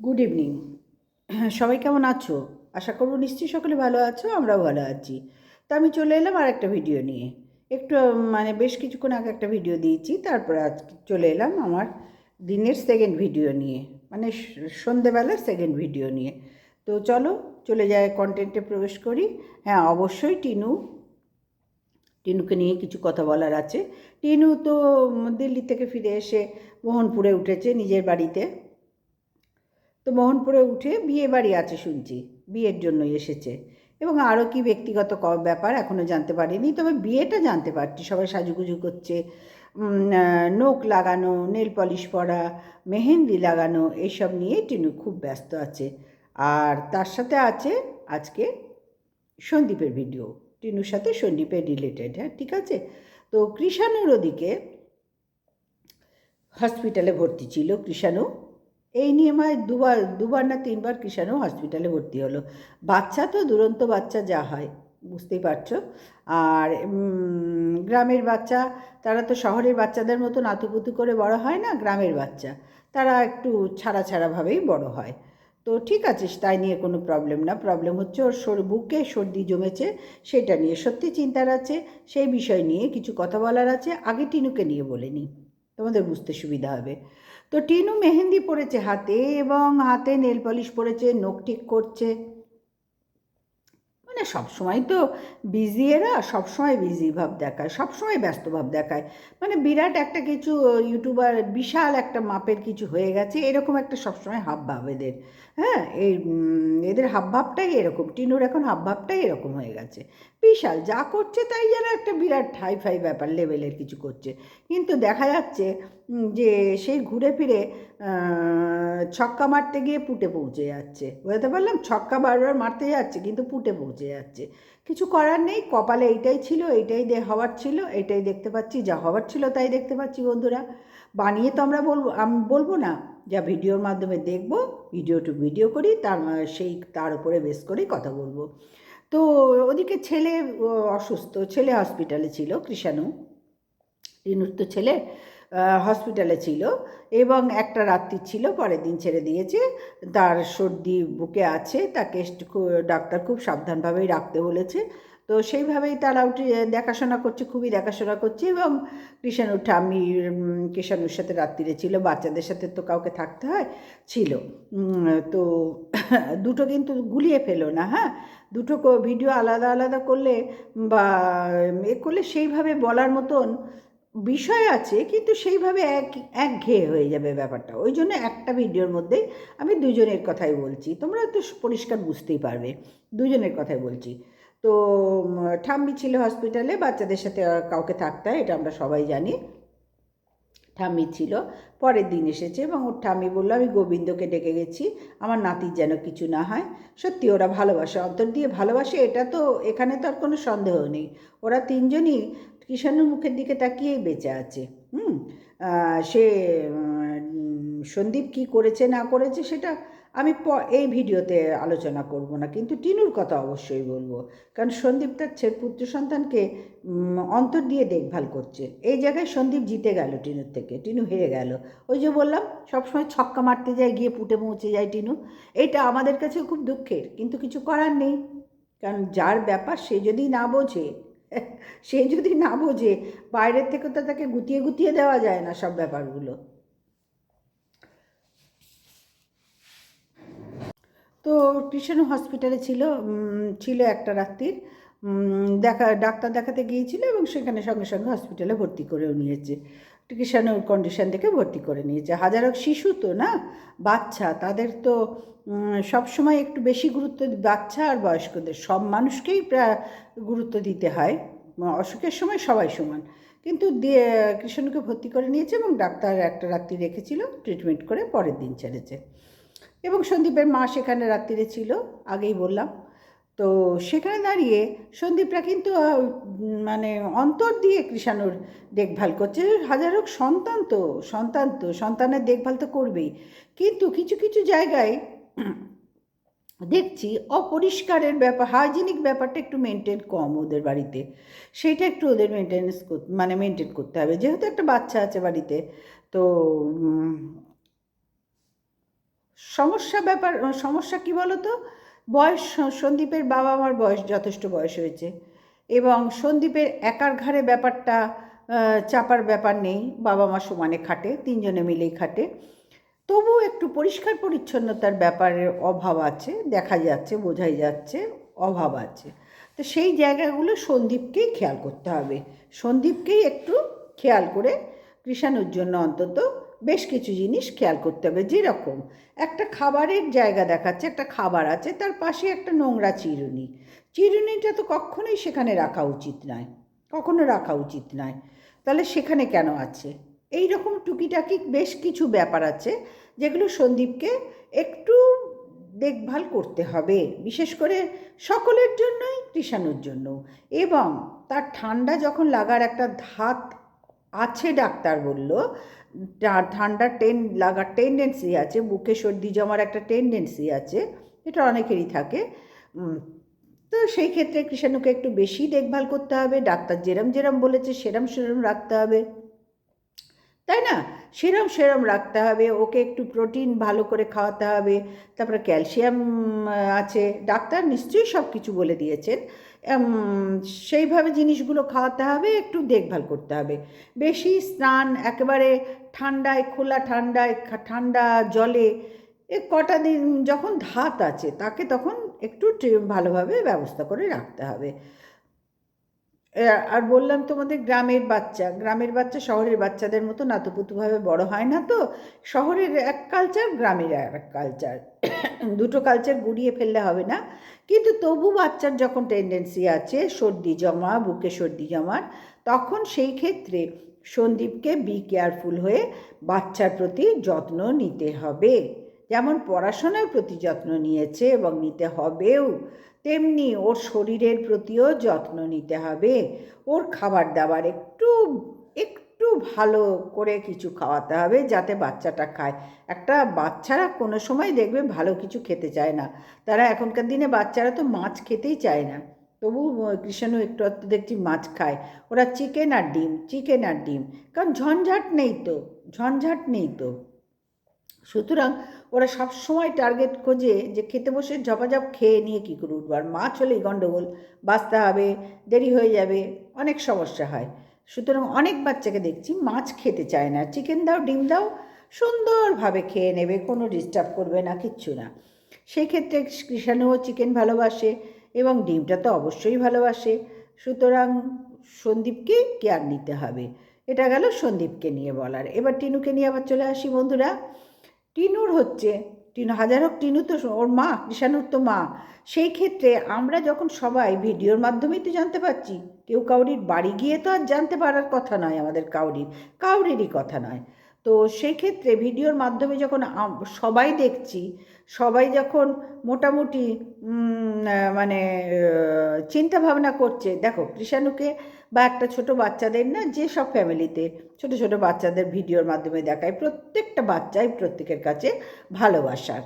Good evening. সবাই কেমন আছো? আশা করব নিশ্চয়ই সকলে ভালো আছো, আমরাও ভালো আছি। তো আমি চলে এলাম আর একটা ভিডিও নিয়ে। একটু বেশ কিছুক্ষণ আগে একটা ভিডিও দিয়েছি, তারপরে আজকে চলে এলাম আমার দিনের সেকেন্ড ভিডিও নিয়ে, সন্ধেবেলার সেকেন্ড ভিডিও নিয়ে। তো চলো, চলে যায় কন্টেন্টে প্রবেশ করি। হ্যাঁ, অবশ্যই টিনুকে নিয়ে কিছু কথা বলার আছে। টিনু তো দিল্লি থেকে ফিরে এসে মোহনপুরে উঠেছে নিজের বাড়িতে। তো মোহনপুরে উঠে বিয়ে বাড়ি আছে শুনছি, বিয়ের জন্যই এসেছে। এবং আরও কি ব্যক্তিগত ব্যাপার এখনও জানতে পারিনি, তবে বিয়েটা জানতে পারছি। সবাই সাজুগুজু করছে, নোক লাগানো, নেল পলিশ পরা, মেহেন্দি লাগানো, এইসব নিয়ে টিনু খুব ব্যস্ত আছে। আর তার সাথে আছে আজকে সন্দীপের ভিডিও, টিনুর সাথে সন্দীপের রিলেটেড। হ্যাঁ, ঠিক আছে। তো কৃষাণুর ওদিকে হসপিটালে ভর্তি ছিল কৃষাণু। এই নিয়ে আমার দুবার দুবার না তিনবার কৃষাণু হসপিটালে ভর্তি হলো। বাচ্চা তো দুরন্ত বাচ্চা যা হয় বুঝতেই পারছো। আর গ্রামের বাচ্চা, তারা তো শহরের বাচ্চাদের মতো নাতুপুতু করে বড় হয় না। গ্রামের বাচ্চা তারা একটু ছাড়া ছাড়াভাবেই বড় হয়। তো ঠিক আছে, তাই নিয়ে কোনো প্রবলেম না। প্রবলেম হচ্ছে ওর বুকে সর্দি জমেছে, সেটা নিয়ে সত্যি চিন্তার আছে। সেই বিষয় নিয়ে কিছু কথা বলার আছে। আগে টিনুকে নিয়ে বলে নিই, তোমাদের বুঝতে সুবিধা হবে। তো টিনু মেহেন্দি পরেছে হাতে, এবং হাতে নেল পলিশ পরেছে, নখ ঠিক করছে। সবসময় তো বিজি, এরা সবসময় বিজি ভাব দেখায়, সবসময় ব্যস্ত ভাব দেখায়। বিরাট একটা কিছু ইউটিউবার, বিশাল একটা মাপের কিছু হয়ে গেছে এরকম একটা সবসময় হাবভাব এদের। হ্যাঁ, এই এদের হাবভাবটাই এরকম, টিনুর এখন হাবভাবটাই এরকম হয়ে গেছে। বিশাল যা করছে তাই যেন একটা বিরাট হাইফাই ব্যাপার লেভেলের কিছু করছে। কিন্তু দেখা যাচ্ছে যে সেই ঘুরে ফিরে ছক্কা মারতে গিয়ে পুটে পৌঁছে যাচ্ছে। বুঝতে পারলাম, ছক্কা বারবার মারতে যাচ্ছে কিন্তু পুটে পৌঁছে যাচ্ছে। কিছু করার নেই, কপালে এইটাই ছিল, এইটাই হওয়ার ছিল, এইটাই দেখতে পাচ্ছি। যা হওয়ার ছিল তাই দেখতে পাচ্ছি বন্ধুরা। বানিয়ে তো আমরা বলবো, আমি বলবো না, যা ভিডিওর মাধ্যমে দেখব, ভিডিও টু ভিডিও করি, তার উপরে বেস করেই কথা বলবো। তো ওদিকে ছেলে অসুস্থ, ছেলে হসপিটালে ছিল, কৃষাণু টিনুর তো ছেলে হসপিটালে ছিল। এবং একটা রাত্রি ছিল, পরের দিন ছেড়ে দিয়েছে। তার সর্দি বুকে আছে, তাকে ডাক্তার খুব সাবধানভাবেই রাখতে বলেছে। তো সেইভাবেই তারা উঠে দেখাশোনা করছে, খুবই দেখাশোনা করছে। এবং কৃষাণুর ঠাম্মি কৃষাণুর সাথে রাত্রিরে ছিল, বাচ্চাদের সাথে তো কাউকে থাকতে হয়, ছিল। তো দুটো কিন্তু গুলিয়ে ফেলো না, হ্যাঁ। দুটো ভিডিও আলাদা আলাদা করলে বা করলে সেইভাবে বলার মতন বিষয় আছে, কিন্তু সেইভাবে একঘেয়ে হয়ে যাবে ব্যাপারটা। ওই জন্য একটা ভিডিওর মধ্যেই আমি দুজনের কথাই বলছি, তোমরা তো পরিষ্কার বুঝতেই পারবে, দুজনের কথাই বলছি। তো ঠাম্মি ছিল হসপিটালে, বাচ্চাদের সাথে কাউকে থাকতে হয়, এটা আমরা সবাই জানি। ঠাম্মি ছিল, পরের দিন এসেছে, এবং ওর ঠাম্মি বললো, আমি গোবিন্দকে ডেকে গেছি, আমার নাতির যেন কিছু না হয়। সত্যি ওরা ভালোবাসে, অন্তর দিয়ে ভালোবাসে, এটা তো এখানে তো আর কোনো সন্দেহ নেই। ওরা তিনজনই কৃষাণুর মুখের দিকে তাকিয়েই বেঁচে আছে। সে সন্দীপ কি করেছে না করেছে সেটা আমি এই ভিডিওতে আলোচনা করব না, কিন্তু টিনুর কথা অবশ্যই বলবো। কারণ সন্দীপ তার পুত্র সন্তানকে অন্তর দিয়ে দেখভাল করছে। এই জায়গায় সন্দীপ জিতে গেল টিনুর থেকে, টিনু হেরে গেল। ওই যে বললাম, সবসময় ছক্কা মারতে যায়, গিয়ে পুঁটে পৌঁছে যায় টিনু। এইটা আমাদের কাছেও খুব দুঃখের, কিন্তু কিছু করার নেই। কারণ যার ব্যাপার সে যদি না বোঝে, সে যদি না বোঝে, বাইরের থেকে তো তাকে গুটিয়ে গুটিয়ে দেওয়া যায় না সব ব্যাপারগুলো। তো কৃষ্ণ হসপিটালে ছিল, ছিল একটা রাত্রির। ডাক্তার দেখাতে গিয়েছিল, এবং সেখানে সঙ্গে সঙ্গে হসপিটালে ভর্তি করেও নিয়েছে। কৃষাণুর কন্ডিশন দেখে ভর্তি করে নিয়েছে। হাজারো শিশু তো না, বাচ্চা, তাদের তো সবসময় একটু বেশি গুরুত্ব, বাচ্চা আর বয়স্কদের সব মানুষকেই প্রায় গুরুত্ব দিতে হয়। অসুখের সময় সবাই সমান। কিন্তু দিয়ে কৃষাণুকে ভর্তি করে নিয়েছে, এবং ডাক্তার একটা রাত্রি রেখেছিল, ট্রিটমেন্ট করে পরের দিন ছেড়েছে। এবং সন্দীপের মা সেখানে রাত্রিরে ছিল, আগেই বললাম। তো সেখানে দাঁড়িয়ে সন্দীপরা কিন্তু অন্তর দিয়ে কৃষাণুর দেখভাল করছে। হাজার হোক সন্তান তো, সন্তানের দেখভাল তো করবেই। কিন্তু কিছু কিছু জায়গায় দেখছি অপরিষ্কারের ব্যাপার, হাইজিনিক ব্যাপারটা একটু মেনটেন কম ওদের বাড়িতে। সেইটা একটু ওদের মেনটেন করতে হবে, যেহেতু একটা বাচ্চা আছে বাড়িতে। তো সমস্যা কি বলো তো, বয়স, সন্দীপের বাবা মার বয়স, যথেষ্ট বয়স হয়েছে, এবং সন্দীপের একার ঘাড়ে ব্যাপারটা চাপার ব্যাপার নেই, বাবা মা সমানে খাটে, তিনজনে মিলেই খাটে। তবু একটু পরিষ্কার পরিচ্ছন্নতার ব্যাপারের অভাব আছে, দেখা যাচ্ছে, বোঝাই যাচ্ছে অভাব আছে। তো সেই জায়গাগুলো সন্দীপকেই খেয়াল করতে হবে, সন্দীপকেই একটু খেয়াল করে কৃষাণুর জন্য অন্তত বেশ কিছু জিনিস খেয়াল করতে হবে। যেরকম একটা খাবারের জায়গা দেখাচ্ছে, একটা খাবার আছে, তার পাশে একটা নোংরা চিরুনি, চিরুনিটা তো কখনোই সেখানে রাখা উচিত নয়, কখনো রাখা উচিত নয়। তাহলে সেখানে কেন আছে? এই রকম টুকিটাকি বেশ কিছু ব্যাপার আছে যেগুলো সন্দীপকে একটু দেখভাল করতে হবে, বিশেষ করে সকলের জন্যই, কৃষাণুর জন্য। এবং তার ঠান্ডা যখন লাগার একটা ধাত আছে, ডাক্তার বলল ঠান্ডা লাগার টেন্ডেন্সি আছে, বুকে সর্দি জমার একটা টেন্ডেন্সি আছে, এটা অনেকেরই থাকে। তো সেই ক্ষেত্রে কৃষাণুকে একটু বেশি দেখভাল করতে হবে, ডাক্তার যেরম যেরম বলেছে সেরম সেরম রাখতে হবে, তাই না? সেরম সেরম রাখতে হবে, ওকে একটু প্রোটিন ভালো করে খাওয়াতে হবে, তারপরে ক্যালসিয়াম আছে, ডাক্তার নিশ্চয়ই সব কিছু বলে দিয়েছেন, সেইভাবে জিনিসগুলো খাওয়াতে হবে, একটু দেখভাল করতে হবে। বেশি স্নান একেবারে ঠান্ডায়, খোলা ঠান্ডায়, ঠান্ডা জলে কটা দিন যখন ধাত আছে তাকে তখন একটু ভালোভাবে ব্যবস্থা করে রাখতে হবে। আর বললাম তোমাদের গ্রামের বাচ্চা শহরের বাচ্চাদের মতো নাতুপুতুভাবে বড় হয় না, তো শহরের এক কালচার, গ্রামের এক কালচার, দুটো কালচার গুড়িয়ে ফেললে হবে না। কিন্তু তবু বাচ্চার যখন টেন্ডেন্সি আছে সর্দি জমা, বুকে সর্দি জমার, তখন সেই ক্ষেত্রে সন্দীপকে বি কেয়ারফুল হয়ে বাচ্চার প্রতি যত্ন নিতে হবে। যেমন পড়াশোনার প্রতি যত্ন নিয়েছে এবং নিতে হবেও, তেমনি ওর শরীরের প্রতিও যত্ন নিতে হবে। ওর খাবার দাবার একটু একটু ভালো করে কিছু খাওয়াতে হবে যাতে বাচ্চাটা খায়। একটা বাচ্চারা কোনো সময় দেখবে ভালো কিছু খেতে চায় না, তারা এখনকার দিনে বাচ্চারা তো মাছ খেতেই চায় না, তবু কৃষাণু একটু একটু দেখছি মাছ খায়। ওরা চিকেন আর ডিম, চিকেন আর ডিম, কারণ ঝঞ্ঝাট নেই তো, ঝঞ্ঝাট নেই তো। সুতরাং ওরা সবসময় টার্গেট খোঁজে যে খেতে বসে ঝপাঝপ খেয়ে নিয়ে কী করে উঠবার, মাছ হলেই গণ্ডগোল, বাঁচতে হবে, দেরি হয়ে যাবে, অনেক সমস্যা হয়। সুতরাং অনেক বাচ্চাকে দেখছি মাছ খেতে চায় না, চিকেন দাও, ডিম দাও, সুন্দরভাবে খেয়ে নেবে, কোনো ডিস্টার্ব করবে না, কিচ্ছু না। সেই ক্ষেত্রে কৃষাণুও চিকেন ভালোবাসে এবং ডিমটা তো অবশ্যই ভালোবাসে। সুতরাং সন্দীপকে কেয়ার নিতে হবে। এটা গেল সন্দীপকে নিয়ে বলার। এবার টিনুকে নিয়ে আবার চলে আসি বন্ধুরা। টিনুর হচ্ছে, টিনু হাজার হোক, টিনু তো ওর মা, কৃষাণুর তো মা। সেই ক্ষেত্রে আমরা যখন সবাই ভিডিওর মাধ্যমেই তো জানতে পারছি, কেউ কাউরির বাড়ি গিয়ে তো আর জানতে পারার কথা নয়, আমাদের কাউরিরই কথা নয়। তো সেই ক্ষেত্রে ভিডিওর মাধ্যমে যখন সবাই দেখছি, সবাই যখন মোটামুটি মানে চিন্তা ভাবনা করছে, দেখো কৃষাণুকে বা একটা ছোট বাচ্চাদের না, যে সব ফ্যামিলিতে ছোট ছোট বাচ্চাদের ভিডিওর মাধ্যমে দেখায়, প্রত্যেকটা বাচ্চাই প্রত্যেকের কাছে ভালোবাসার,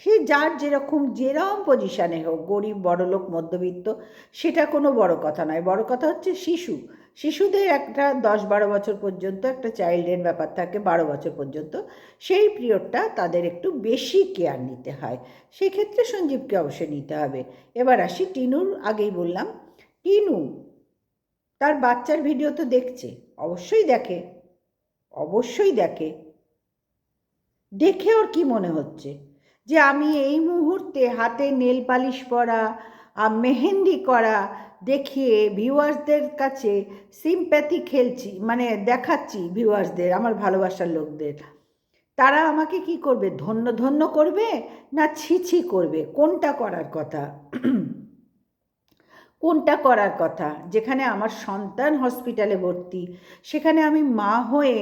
সে যার যেরকম পজিশানে হোক, গরিব, বড়লোক, মধ্যবিত্ত, সেটা কোনো বড় কথা নয়। বড় কথা হচ্ছে শিশুদের একটা 10-12 বছর পর্যন্ত একটা চাইল্ডের ব্যাপার থাকে, 12 বছর পর্যন্ত, সেই পিরিয়ডটা তাদের একটু বেশি কেয়ার নিতে হয়, সেক্ষেত্রে সঞ্জীবকে অবশ্যই নিতে হবে। এবার আসি টিনুর, আগেই বললাম, টিনু তার বাচ্চার ভিডিও তো দেখছে, অবশ্যই দেখে, অবশ্যই দেখে। দেখে ওর কি মনে হচ্ছে যে আমি এই মুহূর্তে হাতে নেল পালিশ পরা, মেহেন্দি করা দেখিয়ে ভিউয়ার্সদের কাছে সিম্প্যাথি খেলছি, মানে দেখাচ্ছি ভিউয়ার্সদের, আমার ভালোবাসার লোকদের, তারা আমাকে কি করবে, ধন্য ধন্য করবে না ছি করবে? কোনটা করার কথা? কোনটা করার কথা? যেখানে আমার সন্তান হসপিটালে ভর্তি, সেখানে আমি মা হয়ে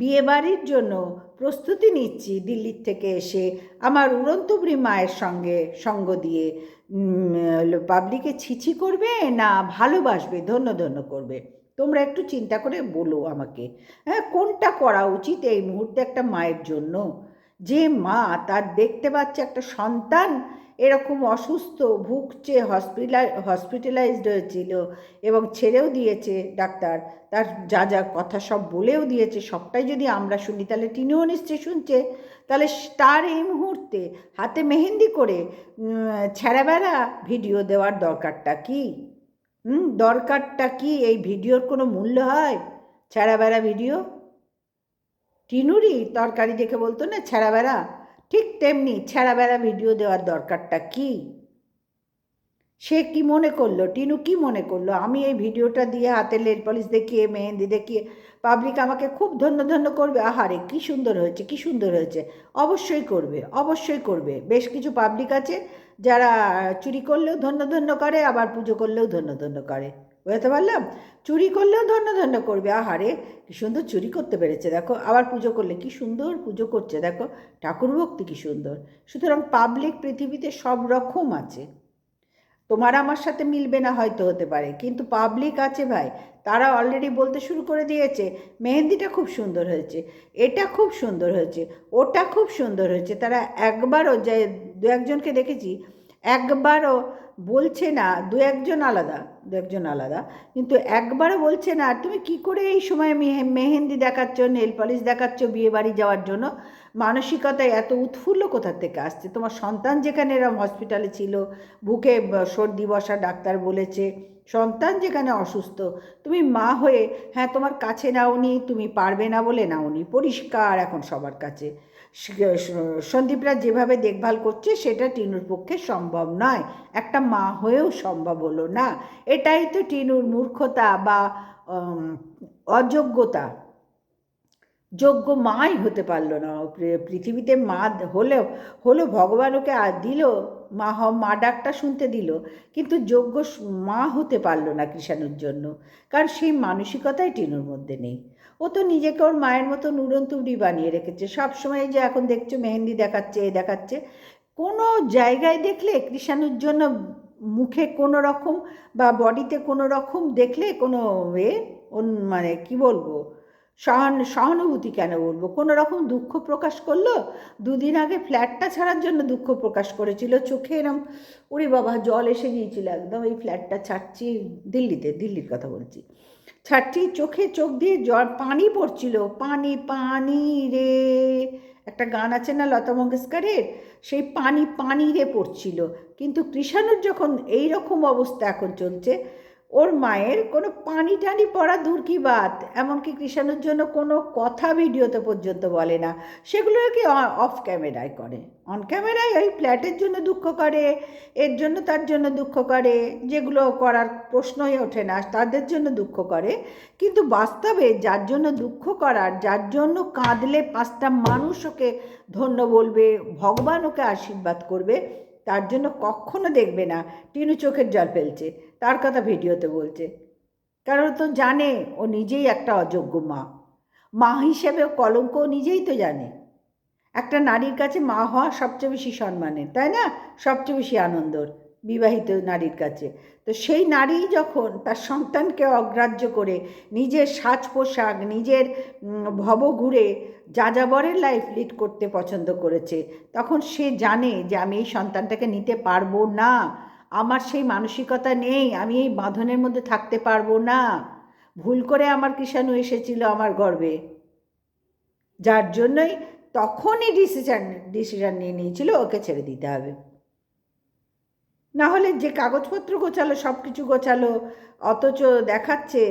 বিয়েবাড়ির জন্য প্রস্তুতি নিচ্ছি, দিল্লির থেকে এসে আমার উড়ন্তবুড়ি মায়ের সঙ্গে সঙ্গ দিয়ে পাবলিকে ছিছি করবে না ভালোবাসবে, ধন্য ধন্য করবে? তোমরা একটু চিন্তা করে বলো আমাকে। হ্যাঁ, কোনটা করা উচিত এই মুহূর্তে একটা মায়ের জন্য, যে মা তার দেখতে পাচ্ছে একটা সন্তান এরকম অসুস্থ ভুগছে, হসপিটালাইজড হয়েছিল এবং ছেড়েও দিয়েছে ডাক্তার, তার যা যা কথা সব বলেও দিয়েছে, সবটাই যদি আমরা শুনি তাহলে টিনুও নিশ্চয়ই শুনছে। তাহলে তার এই মুহূর্তে হাতে মেহেন্দি করে ছেঁড়া বেড়া ভিডিও দেওয়ার দরকারটা কি? দরকারটা কি? এই ভিডিওর কোনো মূল্য হয়? ছেঁড়া বেড়া ভিডিও, টিনুরই তরকারি দেখে বলতো না ছেঁড়া বেড়া, ঠিক তেমনি ছেঁড়া বেড়া ভিডিও দেওয়ার দরকারটা কি? সে কি মনে করলো, টিনু কি মনে করলো আমি এই ভিডিওটা দিয়ে হাতে নেল পলিশ দেখিয়ে মেহেন্দি দেখিয়ে পাবলিক আমাকে খুব ধন্য ধন্য করবে? আহারে কি সুন্দর হয়েছে, কি সুন্দর হয়েছে। অবশ্যই করবে, অবশ্যই করবে। বেশ কিছু পাবলিক আছে যারা চুরি করলেও ধন্য ধন্য করে, আবার পুজো করলেও ধন্য ধন্য করে। বুঝতে পারলাম? চুরি করলেও ধন্য ধন্য করবে, আহারে কি সুন্দর চুরি করতে পেরেছে দেখো, আবার পুজো করলে কি সুন্দর পুজো করছে দেখো, ঠাকুর ভক্তি কি সুন্দর। সুতরাং পাবলিক পৃথিবীতে সব রকম আছে, তোমার আমার সাথে মিলবে না হয়তো, হতে পারে, কিন্তু পাবলিক আছে ভাই, তারা অলরেডি বলতে শুরু করে দিয়েছে মেহেন্দিটা খুব সুন্দর হয়েছে, এটা খুব সুন্দর হয়েছে, ওটা খুব সুন্দর হয়েছে। তারা একবারও, যে দু একজনকে দেখেছি, একবারও বলছে না, দু একজন আলাদা, দু একজন আলাদা, কিন্তু একবারও বলছে না তুমি কি করে এই সময় মেহেন্দি দেখাচ্ছ, নেল পলিশ দেখাচ্ছ বিয়ে বাড়ি যাওয়ার জন্য। মানসিকতায় এত উৎফুল্ল কোথা থেকে আসছে? তোমার সন্তান যেখানে এরম হসপিটালে ছিল, বুকে সর্দি বসা ডাক্তার বলেছে, সন্তান যেখানে অসুস্থ, তুমি মা হয়ে, হ্যাঁ তোমার কাছে নাওনি, তুমি পারবে না বলে নাওনি, পরিষ্কার এখন সবার কাছে। সন্দীপরা যেভাবে দেখভাল করছে সেটা টিনুর পক্ষে সম্ভব নয়, একটা মা হয়েও সম্ভব হলো না। এটাই তো টিনুর মূর্খতা বা অযোগ্যতা। যোগ্য মাই হতে পারলো না, পৃথিবীতে মা হলেও হলো, ভগবান ওকে দিল মা ডাকটা শুনতে দিল, কিন্তু যোগ্য মা হতে পারলো না কৃষাণুর জন্য, কারণ সেই মানসিকতাই টিনুর মধ্যে নেই। ও তো নিজেকে ওর মায়ের মতো নুরন তুবড়ি বানিয়ে রেখেছে, সবসময় যে এখন দেখছো মেহেন্দি দেখাচ্ছে, দেখাচ্ছে, কোনো জায়গায় দেখলে কৃষাণুর জন্য মুখে কোনো রকম বা বডিতে কোনো রকম দেখলে কোনো মানে কি বলবো, সহানুভূতি কেন বলবো, কোনো রকম দুঃখ প্রকাশ করলো? দুদিন আগে ফ্ল্যাটটা ছাড়ার জন্য দুঃখ প্রকাশ করেছিল, চোখে এরম ওরে বাবা জল এসে গিয়েছিল একদম, এই ফ্ল্যাটটা ছাড়ছি, দিল্লির কথা বলছি, ছাড়ছি, চোখে চোখ দিয়ে জল পানি পড়ছিল, পানি পানি রে, একটা গান আছে না লতা মঙ্গেশকরের, সেই পানি পানি রে পড়ছিল। কিন্তু কৃষাণুর যখন এই রকম অবস্থা এখন চলছে, ওর মায়ের কোনো পানি টানি পড়া দূর কি বাত, এমনকি কৃষাণুর জন্য কোনো কথা ভিডিওতে পর্যন্ত বলে না, সেগুলো কি অফ ক্যামেরায় করে, অন ক্যামেরায় ওই ফ্ল্যাটের জন্য দুঃখ করে, এর জন্য তার জন্য দুঃখ করে, যেগুলো করার প্রশ্নই ওঠে না তাদের জন্য দুঃখ করে। কিন্তু বাস্তবে যার জন্য দুঃখ করার, যার জন্য কাঁদলে 5টা মানুষ ওকে ধন্য বলবে, ভগবান ওকে আশীর্বাদ করবে, তার জন্য কখনো দেখবে না টিনু চোখের জল ফেলছে, তার কথা ভিডিওতে বলছে, কারণ তো জানে ও নিজেই একটা অযোগ্য মা, মা হিসেবে কলঙ্ক নিজেই তো জানে। একটা নারীর কাছে মা হওয়া সবচেয়ে বেশি সম্মানের, তাই না? সবচেয়ে বেশি আনন্দর বিবাহিত নারীর কাছে। তো সেই নারী যখন তার সন্তানকে অগ্রাহ্য করে নিজের সাজ পোশাক, নিজের ভবঘুরে যাযাবরের লাইফ লিড করতে পছন্দ করেছে, তখন সে জানে যে আমি এই সন্তানটাকে নিতে পারবো না, আমার সেই মানসিকতা নেই, আমি এই বাঁধনের মধ্যে থাকতে পারবো না, ভুল করে আমার কৃষাণু এসেছিল আমার গর্ভে, যার জন্যই তখনই ডিসিশন নিয়ে নিয়েছিল ওকে ছেড়ে দিতে হবে। না হলে যে কাগজপত্র গোছালো, সব কিছু গোছালো, অথচ দেখাচ্ছে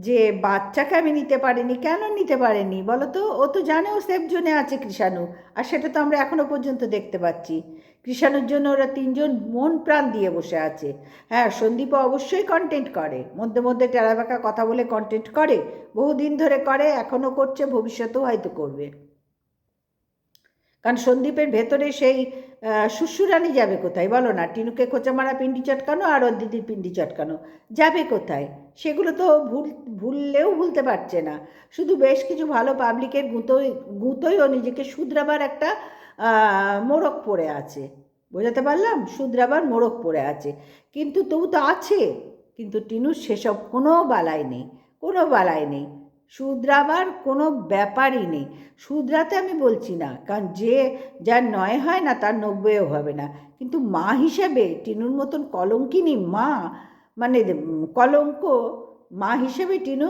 যে বাচ্চাকে আমি নিতে পারিনি। কেন নিতে পারেনি বলো তো? ও তো জানে ও সেফ জোনে আছে কৃষাণু, আর সেটা তো আমরা এখনো পর্যন্ত দেখতে পাচ্ছি। কৃষাণুর জন্য ওরা 3জন মন প্রাণ দিয়ে বসে আছে। হ্যাঁ, সন্দীপও অবশ্যই কন্টেন্ট করে, মধ্যে মধ্যে টেরাবাঁকা কথা বলে কন্টেন্ট করে, বহুদিন ধরে করে, এখনও করছে, ভবিষ্যতেও হয়তো করবে। কারণ সন্দীপের ভেতরে সেই শ্বশুরানি যাবে কোথায় বলো না? টিনুকে খোঁচা মারা পিন্ডি চটকানো আর ওর দিদির পিন্ডি চটকানো যাবে কোথায়? সেগুলো তো ভুললেও ভুলতে পারছে না। শুধু বেশ কিছু ভালো পাবলিকের গুঁতোই ও নিজেকে শুধরাবার একটা মোড়ক পড়ে আছে। বোঝাতে পারলাম? শুধরাবার মোড়ক পড়ে আছে, কিন্তু তবু তো আছে। কিন্তু টিনুর সেসব কোনো বালাই নেই, কোনো বালাই নেই। শুধরাবার কোনো ব্যাপারই নেই। শুধরাতে আমি বলছি না, কারণ যার 9 হয় না তার 90ও হবে না। কিন্তু মা হিসেবে টিনুর মতন কলঙ্কিনী মা, মানে কলঙ্ক, মা হিসেবে টিনু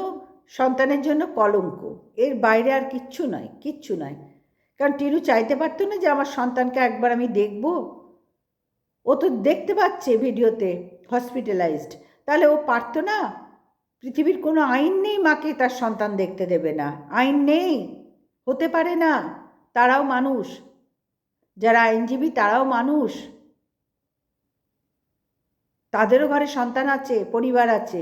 সন্তানের জন্য কলঙ্ক। এর বাইরে আর কিচ্ছু নয়, কিচ্ছু নয়। কারণ টিনু চাইতে পারতো না যে আমার সন্তানকে একবার আমি দেখব? ও তো দেখতে পাচ্ছে ভিডিওতে হসপিটালাইজড, তাহলে ও পারতো না? পৃথিবীর কোনো আইন নেই মাকে তার সন্তান দেখতে দেবে না, আইন নেই, হতে পারে না। তারাও মানুষ, যারা আইনজীবী তারাও মানুষ, তাদেরও ঘরে সন্তান আছে, পরিবার আছে।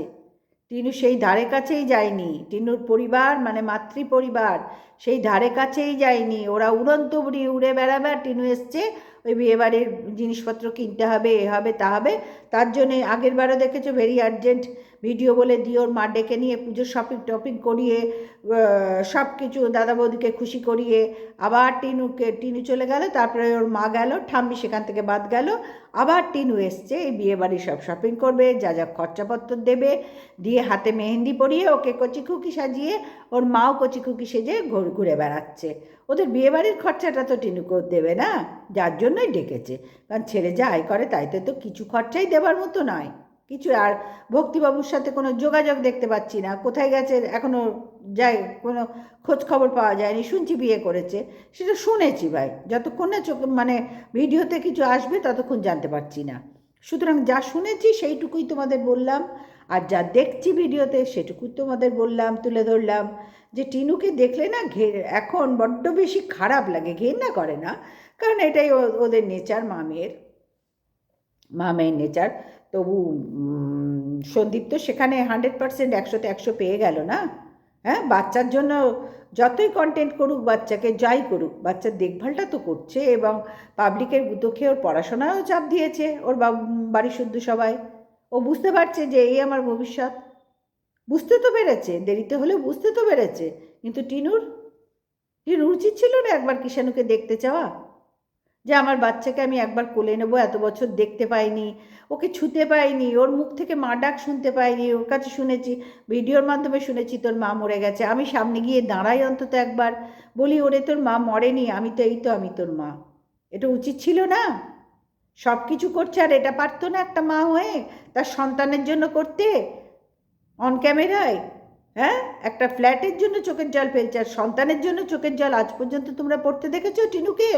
টিনু সেই ধারে কাছেই যায়নি, টিনুর পরিবার মানে মাতৃ পরিবার সেই ধারে কাছেই যায়নি। ওরা উড়ন্ত বুড়ি উড়ে বেড়াবে, আর টিনু এসছে ওই বিয়েবাড়ির জিনিসপত্র কিনতে হবে, এ হবে তা হবে। তার জন্যে আগের বারও দেখেছো ভেরি আর্জেন্ট ভিডিও বলে দিয়ে ওর মা ডেকে নিয়ে পুজোর শপিং টপিং করিয়ে সব কিছু দাদা বৌদিকে খুশি করিয়ে আবার টিনু চলে গেল। তারপরে ওর মা গেল, ঠাম্মি সেখান থেকে বাদ গেল। আবার টিনু এসছে এই বিয়েবাড়ির সব শপিং করবে, যা যা খরচাপত্র দেবে, দিয়ে হাতে মেহেন্দি পরিয়ে ওকে কচিখুকি সাজিয়ে ওর মাও কচিখুকি সেজে ঘুরে বেড়াচ্ছে। ওদের বিয়েবাড়ির খরচাটা তো টিনু দেবে না, যার জন্যই ডেকেছে। কারণ ছেলে যা আয় করে তাইতে তো কিছু খরচাই দেবার মতো নয় কিছু। আর ভক্তিবাবুর সাথে কোনো যোগাযোগ দেখতে পাচ্ছি না, কোথায় গেছে এখনও যাই কোনো খোঁজ খবর পাওয়া যায়নি। শুনছি বিয়ে করেছে, সেটা শুনেছি ভাই, যতক্ষণ না মানে ভিডিওতে কিছু আসবে ততক্ষণ জানতে পারছি না। সুতরাং যা শুনেছি সেইটুকুই তোমাদের বললাম, আর যা দেখছি ভিডিওতে সেটুকুই তোমাদের বললাম, তুলে ধরলাম। যে টিনুকে দেখলে না এখন বড্ড বেশি খারাপ লাগে, ঘেন্না করে না, কারণ এটাই ওদের নেচার, মামের নেচার। তবু সন্দীপ তো সেখানে 100%, 100-তে 100 পেয়ে গেল না। হ্যাঁ, বাচ্চার জন্য যতই কন্টেন্ট করুক, বাচ্চাকে যাই করুক, বাচ্চার দেখভালটা তো করছে, এবং পাবলিকের গুঁতো খেয়ে ওর পড়াশোনাও চাপ দিয়েছে ওর বাড়ি শুদ্ধ সবাই। ও বুঝতে পারছে যে এই আমার ভবিষ্যৎ, বুঝতে তো পেরেছে, দেরিতে হলেও বুঝতে তো পেরেছে। কিন্তু টিনুর উচিত ছিল না একবার কিষাণুকে দেখতে চাওয়া, যে আমার বাচ্চাকে আমি একবার কোলে নেবো, এত বছর দেখতে পাইনি, ওকে ছুতে পাইনি, ওর মুখ থেকে মা ডাক শুনতে পাইনি। ওর কাছে শুনেছি, ভিডিওর মাধ্যমে শুনেছি তোর মা মরে গেছে। আমি সামনে গিয়ে দাঁড়াই অন্তত একবার, বলি ওরে তোর মা মরেনি, আমি তো এই তো আমি তোর মা। এটা উচিত ছিল না? সব কিছু করছে আর এটা পারতো না একটা মা হয়ে তার সন্তানের জন্য করতে অন ক্যামেরায়? হ্যাঁ, একটা ফ্ল্যাটের জন্য চোখের জল ফেলছে, আর সন্তানের জন্য চোখের জল আজ পর্যন্ত তোমরা পড়তে দেখেছো টিনুকে?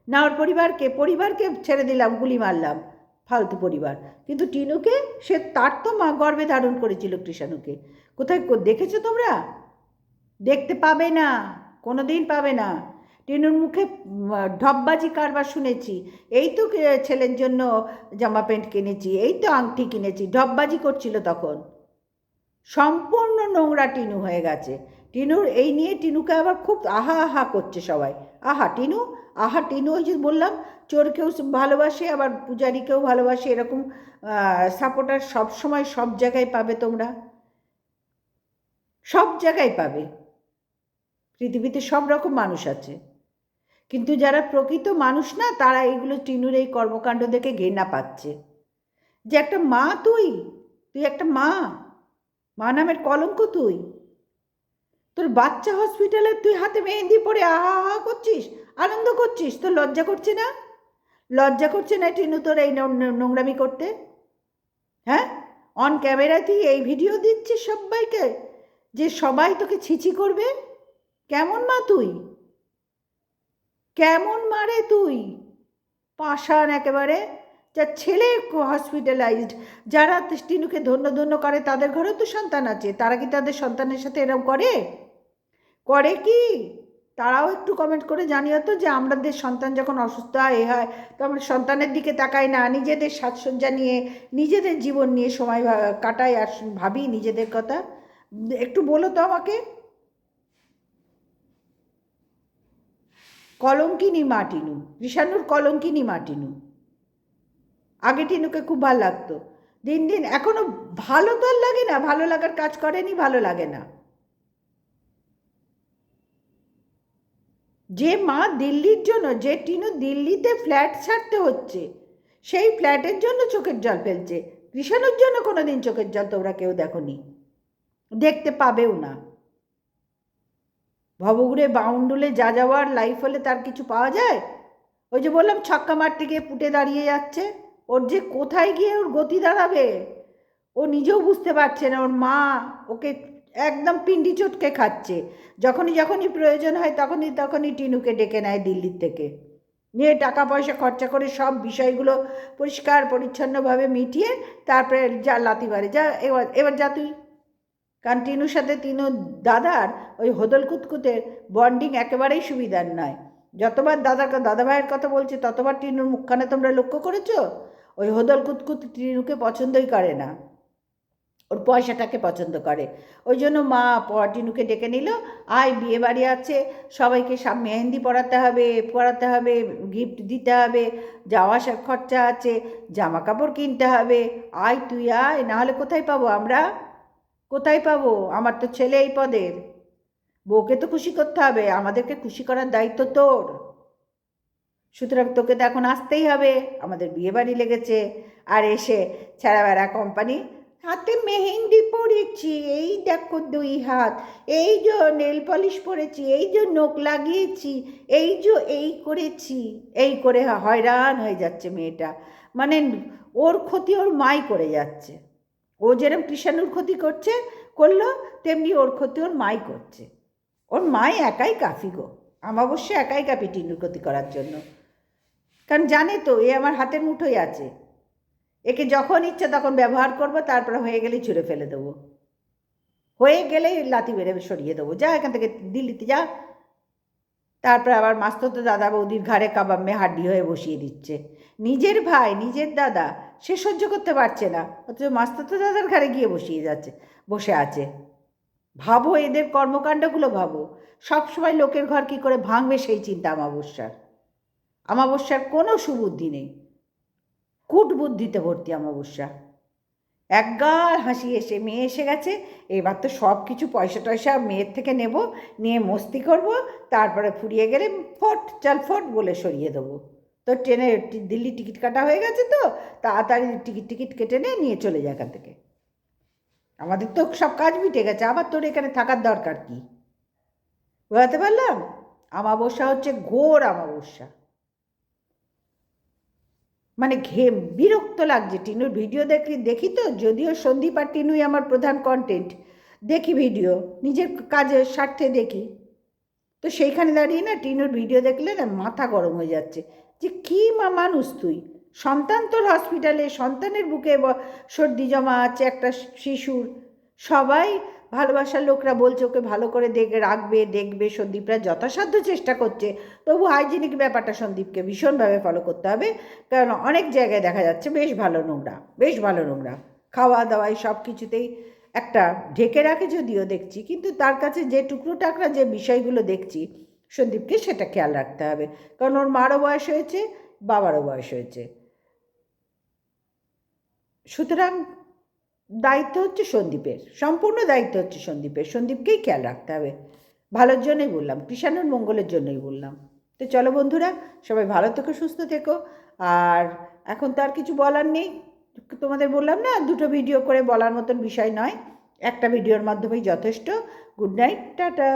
না ওর পরিবারকে ছেড়ে দিলাম, গুলি মারলাম, ফালতু পরিবার। কিন্তু টিনুকে, সে তার তো মা গর্ভে ধারণ করেছিল কৃষাণুকে। কোথায় দেখেছো তোমরা? দেখতে পাবে না, কোনো দিন পাবে না। টিনুর মুখে ঢপবাজি কারবার শুনেছি, এই তো ছেলের জন্য জামা প্যান্ট কিনেছি, এই তো আংটি কিনেছি, ঢপবাজি করছিল তখন। সম্পূর্ণ নোংরা টিনু হয়ে গেছে। টিনুর এই নিয়ে টিনুকে আবার খুব আহা আহা করছে সবাই, আহা টিনু, আহা টিনু। ওই যে বললাম, চোরকেও ভালোবাসে আবার পূজারীকেও ভালোবাসে, এরকম সাপোর্টার সব সময় সব জায়গায় পাবে তোমরা, সব জায়গায় পাবে। পৃথিবীতে সব রকম মানুষ আছে, কিন্তু যারা প্রকৃত মানুষ না, তারা এইগুলো টিনুর এই কর্মকাণ্ড দেখে ঘৃণা পাচ্ছে। যে একটা মা, তুই একটা মা, মা নামের কলঙ্ক তুই। তোর বাচ্চা হসপিটালে, তুই হাতে মেহেন্দি পরে আহা আহা করছিস, আনন্দ করছিস, তোর লজ্জা করছে না? লজ্জা করছে না টিনু তোর এই নোংরামি করতে? হ্যাঁ, অন ক্যামেরা তুই এই ভিডিও দিচ্ছিস সবাইকে, যে সবাই তোকে ছিছি করবে। কেমন মা তুই? কেমন মারে তুই? পাষাণ একেবারে। যার ছেলে হসপিটালাইজড, যারা টিনুকে ধন্য ধন্য করে, তাদের ঘরেও তো সন্তান আছে, তারা কি তাদের সন্তানের সাথে এরকম করে কি? তারাও একটু কমেন্ট করে জানিও তো, যে আমাদের সন্তান যখন অসুস্থ হয় এ হয়, তো আমরা সন্তানের দিকে তাকাই না, নিজেদের সাজসজ্জা নিয়ে, নিজেদের জীবন নিয়ে সময় কাটাই, আর ভাবি নিজেদের কথা। একটু বলো তো আমাকে। কলঙ্কিনী মা টিনু, ঋষানুর কলঙ্কিনী মা টিনু। আগে টিনুকে খুব ভালো লাগতো, দিন দিন এখনো ভালো তো আর লাগে না, ভালো লাগার কাজ করেনি, ভালো লাগে না। যে মা দিল্লির জন্য, যে টিনু দিল্লিতে ফ্ল্যাট ছাড়তে হচ্ছে, সেই ফ্ল্যাটের জন্য চোখের জল ফেলছে, কৃষাণুর জন্য কোনোদিন চোখের জল তোমরা কেউ দেখোনি, দেখতে পাবেও না। ভবঘুরে বাউন্ডুলে যা যাওয়ার লাইফ হলে তার কিছু পাওয়া যায়? ওই যে বললাম ছক্কা মারতে গিয়ে পুঁটে দাঁড়িয়ে যাচ্ছে, ওর যে কোথায় গিয়ে ওর গতি দাঁড়াবে ও নিজেও বুঝতে পারছে না। ওর মা ওকে একদম পিন্ডি চটকে খাচ্ছে, যখনই যখনই প্রয়োজন হয় তখনই তখনই টিনুকে ডেকে নেয় দিল্লির থেকে, নিয়ে টাকা পয়সা খরচা করে সব বিষয়গুলো পরিষ্কার পরিচ্ছন্নভাবে মিটিয়ে তারপরে যা লাথি মারে, যা এবার এবার যা তুই। কারণ টিনুর সাথে টিনুর দাদার ওই হোদল কুতকুতের বন্ডিং একেবারেই সুবিধার নয়। যতবার দাদা ভাইয়ের কথা বলছে ততবার টিনুর মুখখানে তোমরা লক্ষ্য করেছো? ওই হোদল কুতকুত টিনুকে পছন্দই করে না, ওর পয়সাটাকে পছন্দ করে। ওই জন্য মা টিনুকে ডেকে নিল, আয় বিয়ে বাড়ি আছে, সবাইকে সব মেহেন্দি পরাতে হবে, গিফট দিতে হবে, যাওয়া আসার খরচা আছে, জামা কাপড় কিনতে হবে, আয় তুই আয়, নাহলে কোথায় পাবো আমরা? কোথায় পাবো? আমার তো ছেলে এই পদের, বউকে তো খুশি করতে হবে, আমাদেরকে খুশি করার দায়িত্ব তোর। সুতরাং তোকে তো এখন আসতেই হবে, আমাদের বিয়ে বাড়ি লেগেছে। আর এসে ছেঁড়া বেড়া কোম্পানি, হাতে মেহেন্দি পরেছি, এই দেখো 2 হাত, এই যে নেল পলিশ পরেছি, এই যে নখ লাগিয়েছি, এই যে এই করেছি, এই করে হয়রান হয়ে যাচ্ছে মেয়েটা। মানে ওর ক্ষতি ওর মাই করে যাচ্ছে। ও যেরকম কৃষাণুর ক্ষতি করলো, তেমনি ওর ক্ষতি ওর মাই করছে। ওর মাই একাই কাফি গো, অমাবস্যা একাই কাফি টিনুর ক্ষতি করার জন্য। কারণ জানে তো এ আমার হাতের মুঠোয় আছে, একে যখন ইচ্ছে তখন ব্যবহার করবো, তারপরে হয়ে গেলেই ছুঁড়ে ফেলে দেবো, হয়ে গেলেই লাথি মেরে সরিয়ে দেবো, যা এখান থেকে দিল্লিতে যা। তারপরে আবার মাস্ততো দাদা বৌদির ঘাড়ে কাবাব মে হাড্ডি হয়ে বসিয়ে দিচ্ছে। নিজের ভাই নিজের দাদা সে সহ্য করতে পারছে না, অথচ মাস্ততো দাদার ঘাড়ে গিয়ে বসে আছে। ভাবো এদের কর্মকাণ্ডগুলো ভাবো। সবসময় লোকের ঘর কী করে ভাঙবে সেই চিন্তা আমাবস্যার কোনো সুবুদ্ধি নেই, কূটবুদ্ধিতে ভর্তি অমাবস্যা। একগাল হাসি এসে মেয়ে এসে গেছে, এবার তো সব কিছু পয়সা টয়সা মেয়ের থেকে নেব, নিয়ে মস্তি করব, তারপরে ফুরিয়ে গেলে ফট বলে সরিয়ে দেবো। তো ট্রেনে দিল্লি টিকিট কাটা হয়ে গেছে, তো তাড়াতাড়ি টিকিট কেটে নিয়ে চলে যায় এখান থেকে। আমাদের তো সব কাজ মিটে গেছে, আবার তোর এখানে থাকার দরকার কি? বুঝাতে পারলাম? অমাবস্যা হচ্ছে ঘোর অমাবস্যা। মানে বিরক্ত লাগছে টিনুর ভিডিও দেখি তো, যদিও সন্দীপ আর টিনুই আমার প্রধান কন্টেন্ট, দেখি ভিডিও নিজের কাজের স্বার্থে দেখি, তো সেইখানে দাঁড়িয়ে না টিনুর ভিডিও দেখলে না মাথা গরম হয়ে যাচ্ছে যে কী মানুষ তুই, সন্তান তোর হসপিটালে, সন্তানের বুকে সর্দি জমা আছে একটা শিশুর, সবাই ভালোবাসার লোকরা বলছে ওকে ভালো করে দেখবে, সন্দীপরা যথাসাধ্য চেষ্টা করছে, তবু হাইজিনিক ব্যাপারটা সন্দীপকে ভীষণভাবে ফলো করতে হবে। কারণ অনেক জায়গায় দেখা যাচ্ছে বেশ ভালো নোংরা খাওয়া দাওয়ায় সব কিছুতেই একটা ঢেকে রাখে, যদিও দেখছি, কিন্তু তার কাছে যে টুকরো টাকরা যে বিষয়গুলো দেখছি সন্দীপকে সেটা খেয়াল রাখতে হবে। কারণ ওর মারও বয়স হয়েছে, বাবারও বয়স হয়েছে, সুতরাং দায়িত্ব হচ্ছে সন্দীপের, সম্পূর্ণ দায়িত্ব হচ্ছে সন্দীপকেই খেয়াল রাখতে হবে। ভালোর জন্যই বললাম, কৃষাণুর মঙ্গলের জন্যই বললাম। তো চলো বন্ধুরা, সবাই ভালো থেকো, সুস্থ থেকো। আর এখন তো আর কিছু বলার নেই, তোমাদের বললাম না 2টো ভিডিও করে বলার মতন বিষয় নয়, একটা ভিডিওর মাধ্যমেই যথেষ্ট। Good night, tata.